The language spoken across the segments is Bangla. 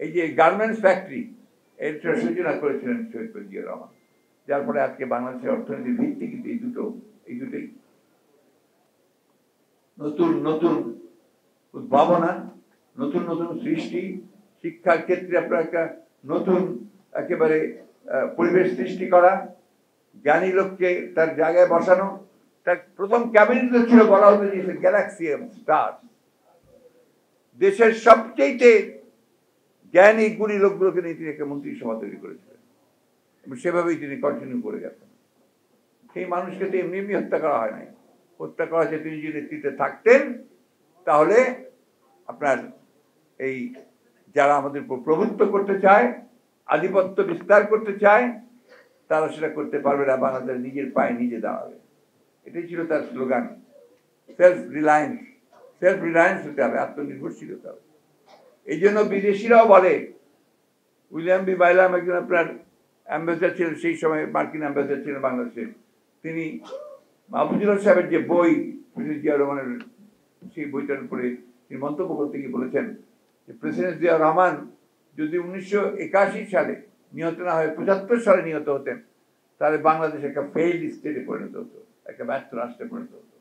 এই যে গার্মেন্টস ফ্যাক্টরি এর সূচনা করেছিলেন শহীদ জিয়াউর রহমান, যার ফলে আজকে বাংলাদেশের অর্থনীতির ভিত্তি কিন্তু এই দুটোই। নতুন নতুন উদ্ভাবনা, নতুন নতুন সৃষ্টি, শিক্ষার ক্ষেত্রে আপনার একটা নতুন একেবারে পরিবেশ সৃষ্টি করা, জ্ঞানী লোককে তার জায়গায় বসানো। তার প্রথম ক্যাবিনেট ছিল বলা হতো যে গ্যালাক্সি স্টার, দেশের সবচেয়ে জ্ঞানী গুণী লোকগুলোকে নিয়ে তিনি একটা মন্ত্রিসভা তৈরি করেছিলেন এবং সেভাবেই তিনি কন্টিনিউ করে গেছেন। সেই মানুষকে তো এমনি এমনি হত্যা করা হয় নাই, হত্যা করা হয়েছে তিনি যদি নেতৃত্বে থাকতেন তাহলে আপনার এই যারা আমাদের প্রভুত্ব করতে চায়, আধিপত্য বিস্তার করতে চায়, তারা সেটা করতে পারবে না, বাংলাদেশ নিজের পায়ে নিজে দাঁড়াবে। এটাই ছিল তার স্লোগান, সেলফ রিলায়েন্স হতে হবে, আত্মনির্ভরশীল হতে হবে। এই জন্য বিদেশিরাও বলে, উইলিয়াম বি বাইলাম একজন আপনার অ্যাম্বাসেডার ছিলেন, সেই সময় মার্কিন অ্যাম্বাসেডার ছিলেন বাংলাদেশে। তিনি মাহফুজুল সাহেবের যে বই জিয়াউর রহমানের, সেই বইটার উপরে তিনি মন্তব্য করতে গিয়ে বলেছেন যে প্রেসিডেন্ট জিয়াউর রহমান যদি 1981 সালে নিহত না হয়ে 75 সালে নিহত হতেন, তাহলে বাংলাদেশ একটা ফেইল্ড স্টেটে পরিণত হতো, একটা ব্যর্থ রাষ্ট্রে পরিণত হতো।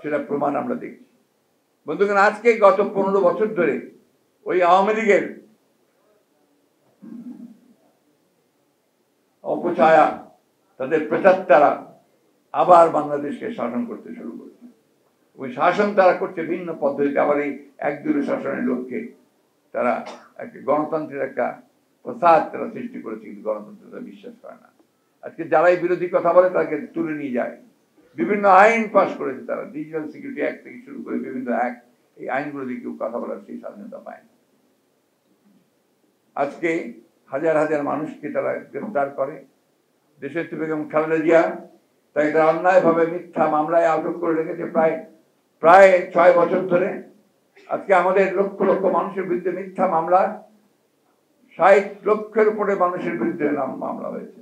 সেটা প্রমাণ আমরা দেখছি। বন্ধুগণ, আজকে গত 15 বছর ধরে ওই আওয়ামী লীগের অপছায়া, তাদের প্রেতাত্মারা আবার বাংলাদেশকে শাসন করতে শুরু করেছে। ওই শাসন তারা করছে ভিন্ন পদ্ধতিতে। আবার এই একদূরে শাসনের লক্ষ্যে তারা একটা গণতন্ত্রের একটা প্রসাদ তারা সৃষ্টি করেছে, কিন্তু গণতন্ত্রটা বিশ্বাস করে না। আজকে যারাই বিরোধী কথা বলে তাকে তুলে নিয়ে যায়। বিভিন্ন আইন পাশ করেছে তারা, ডিজিটাল সিকিউরিটি অ্যাক্ট থেকে শুরু করে বিভিন্ন অ্যাক্ট, এই আইনগুলো দিয়ে কেউ কথা বলার সেই স্বাধীনতা পায় না। আজকে হাজার হাজার মানুষকে তারা গ্রেফতার করে। দেশের বেগম খালেদা জিয়া তাই তারা অন্যায়ভাবে মিথ্যা মামলায় আটক করে রেখেছে প্রায় 6 বছর ধরে। আজকে আমাদের লক্ষ লক্ষ মানুষের বিরুদ্ধে মিথ্যা মামলা, 60 লক্ষের উপরে মানুষের বিরুদ্ধে মামলা হয়েছে।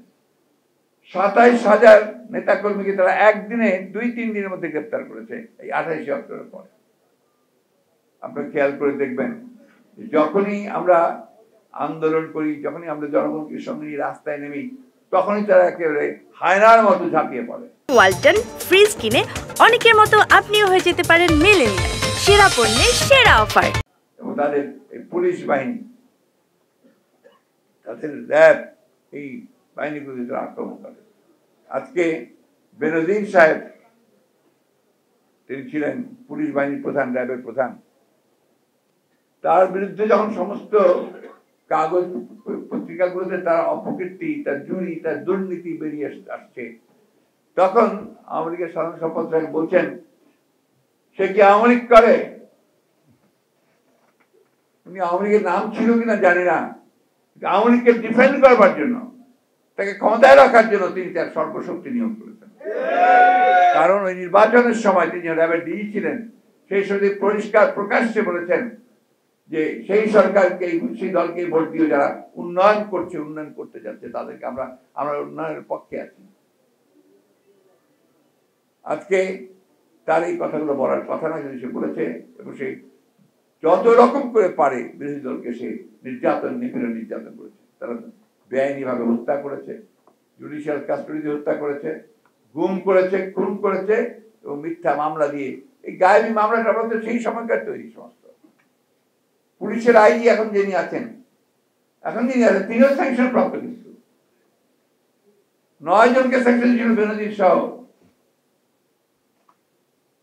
27,000 নেতাকর্মীকে তারা একদিনে 2-3 দিনের মধ্যে গ্রেফতার করেছে এই 28 অক্টোবরের পরে। আপনারা খেয়াল করে দেখবেন, যখনই আমরা আন্দোলন করি, যখনই আমরা জনগণকে সঙ্গে নিয়ে রাস্তায় নেমি, তখনই তারা একেবারে হায়নার মতো ঝাঁপিয়ে পড়ে। ওয়ালটন ফ্রিজ কিনে অনেকের মতো আপনিও হয়ে যেতে পারেন মিলেনিয়াল, সেরা পণ্যের সেরা অফার। এবং তাদের পুলিশ বাহিনী, তাদের র্যাব, এই বাহিনীগুলো তারা আক্রমণ করে। আজকে বেনজির সাহেব, তিনি ছিলেন পুলিশ বাহিনীর প্রধান, র্যাবের প্রধান। তার বিরুদ্ধে যখন সমস্ত কাগজ পত্রিকাগুলোতে তার অপকীর্তি, তার চুরি, তার দুর্নীতি বেরিয়ে আসছে, তখন আওয়ামী লীগের সাধারণ সম্পাদক সাহেব বলছেন সে কি আওয়ামী লীগ করে। উনি আওয়ামী লীগের নাম ছিল কিনা জানি না, আওয়ামী লীগকে ডিফেন্ড করবার জন্য, তাকে ক্ষমতায় রাখার জন্য তিনি তার সর্বশক্তি নিয়োগ করেছেন। কারণ ওই নির্বাচনের সময় তিনি র্যাবের ডিজি ছিলেন, সেই সময় পরিষ্কার প্রকাশ্যে বলেছেন যে সেই সরকারকে, সেই দলকে ভোট দিয়ে যারা উন্নয়ন করতে যাচ্ছে, তাদেরকে আমরা উন্নয়নের পক্ষে আছি। আজকে তার এই কথাগুলো বলার কথা না, যদি সে বলেছে, এবং সে যত রকম করে পারে বিরোধী দলকে সে নির্যাতন করেছে। তারা বেআইনিভাবে হত্যা করেছে, জুডিশিয়াল কাস্টডিতে হত্যা করেছে, গুম করেছে, খুন করেছে, এবং মিথ্যা মামলা দিয়ে, এই গায়েবী মামলাটা বলতে সেই সময়কার তৈরি সমস্ত। পুলিশের আইজি এখন যিনি আছেন, তিনিও স্যাংশন প্রাপ্ত, কিন্তু 9 জনকে স্যাংশন ছিল বেনজির সহ।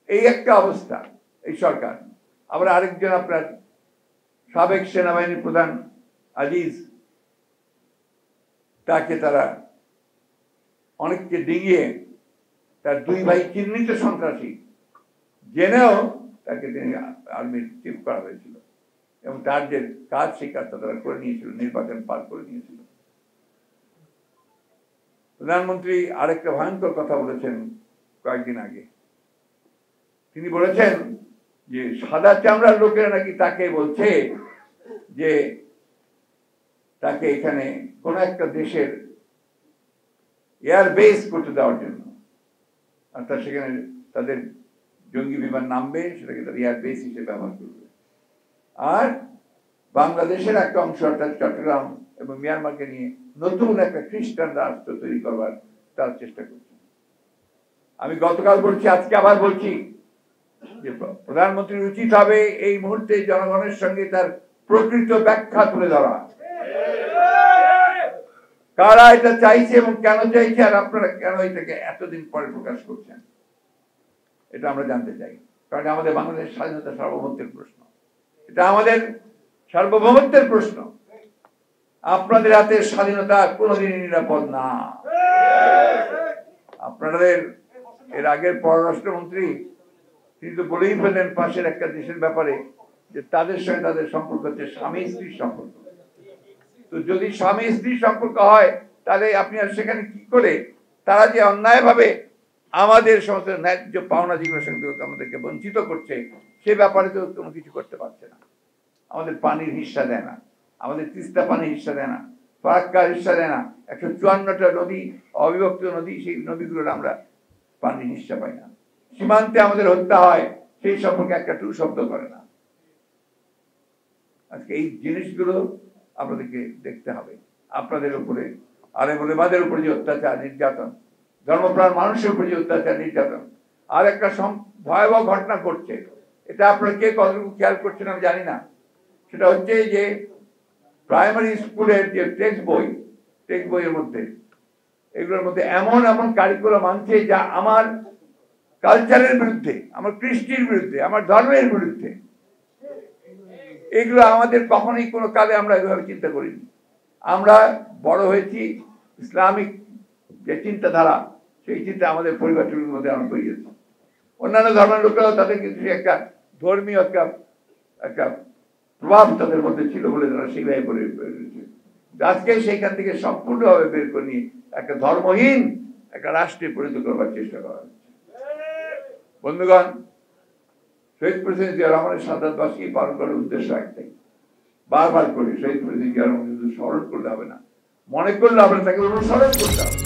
এই একটা অবস্থা এই সরকার। আবার আরেকজন আপনার সাবেক সেনাবাহিনীর প্রধান আজিজ, তাকে তারা অনেককে ডিঙিয়ে, তার 2 ভাই চিহ্নিত সন্ত্রাসী জেনেও তাকে তিনি আর্মির চিফ করা হয়েছিল, এবং তার যে কাজ সেই কাজটা তারা করে নিয়েছিল, নির্বাচন পার করে নিয়েছিল। প্রধানমন্ত্রী আরেকটা ভয়ঙ্কর কথা বলেছেন কয়েকদিন আগে। তিনি বলেছেন যে সাদা চামড়ার লোকেরা নাকি তাকে বলছে যে তাকে এখানে কোন একটা দেশের এয়ার বেস করতে দেওয়ার জন্য, অর্থাৎ সেখানে তাদের জঙ্গি বিমান নামবে, সেটাকে তার এয়ার বেস হিসেবে ব্যবহার করবে। আর বাংলাদেশের একটা অংশ অর্থাৎ চট্টগ্রাম এবং মিয়ানমারকে নিয়ে নতুন একটা খ্রিস্টান রাষ্ট্র তৈরি করবার তার চেষ্টা করছে। আমি গতকাল বলছি, আজকে আবার বলছি যে প্রধানমন্ত্রীর উচিত হবে এই মুহূর্তে জনগণের সঙ্গে তার প্রকৃত ব্যাখ্যা তুলে ধরা, কারা এটা চাইছে এবং কেন চাইছে, আর আপনারা কেন এটাকে এতদিন পরে প্রকাশ করছেন, এটা আমরা জানতে চাই। কারণ আমাদের বাংলাদেশের স্বাধীনতা সার্বভৌমত্বের প্রশ্ন, এটা আমাদের সার্বভৌমত্বের প্রশ্ন। আপনাদের হাতে স্বাধীনতা কোনোদিন নিরাপদ না। আপনাদের এর আগের পররাষ্ট্রমন্ত্রী তিনি তো বলেই ফেলেন পাশের একটা দেশের ব্যাপারে যে তাদের সঙ্গে তাদের সম্পর্ক হচ্ছে স্বামী স্ত্রীর সম্পর্ক। তো যদি স্বামী স্ত্রীর সম্পর্ক হয় তাহলে আপনি আর সেখানে কি করে তারা যে অন্যায়ভাবে আমাদের সমস্ত ন্যায্য পাওনা যেগুলো সেগুলোকে আমাদেরকে বঞ্চিত করছে সে ব্যাপারে তো কোনো কিছু করতে পারছে না। আমাদের পানির হিস্সা দেয় না, আমাদের তিস্তা পানির হিস্সা দেয় না, ফারাক্কার হিস্সা দেয় না। 154টা নদী, অবিভক্ত নদী, সেই নদীগুলোর আমরা পানির হিস্সা পাই না। সীমান্তে আমাদের হত্যা হয়, সেই সম্পর্কে একটা টু শব্দ করে না। আজকে এই জিনিসগুলো আপনাদেরকে দেখতে হবে। আপনাদের উপরে আলেমুলেমাদের উপরে যে অত্যাচার নির্যাতন, ধর্মপ্রাণ মানুষের উপরে যে অত্যাচার নির্যাতন, আর একটা ভয়াবহ ঘটনা ঘটছে, এটা আপনারা কে কতটুকু খেয়াল করছেন আমি জানি না। সেটা হচ্ছে যে প্রাইমারি স্কুলের যে টেক্সট বইয়ের মধ্যে এগুলোর মধ্যে এমন এমন কারিকুলাম আনছে যা আমার কালচারের বিরুদ্ধে, আমার কৃষ্টির বিরুদ্ধে, আমার ধর্মের বিরুদ্ধে। এগুলো আমাদের কখনোই কোনো কালে আমরা এভাবে চিন্তা করিনি। আমরা বড় হয়েছি ইসলামিক যে চিন্তাধারা, সেই চিন্তা আমাদের পরিবারগুলোর মধ্যে আমরা তৈরি। অন্যান্য ধর্মের লোকেরাও তাদের কিন্তু একটা ধর্মীয় একটা প্রভাব তাদের মধ্যে ছিল বলে তারা সেইভাবে পড়ে রয়েছে। আজকে সেইখান থেকে সম্পূর্ণভাবে বের করে নিয়ে একটা ধর্মহীন একটা রাষ্ট্রে পরিণত করবার চেষ্টা করা হচ্ছে। বন্ধুগণ, শহীদ প্রেসিডেন্ট জিয়া রহমানের শাহাদাত বার্ষিকী পালন করার উদ্দেশ্য একটাই, বারবার করে শহীদ প্রেসিডেন্ট জিয়া রহমান শুধু স্মরণ করলে হবে না, মনে করলে হবে না, তাকে স্মরণ করতে হবে।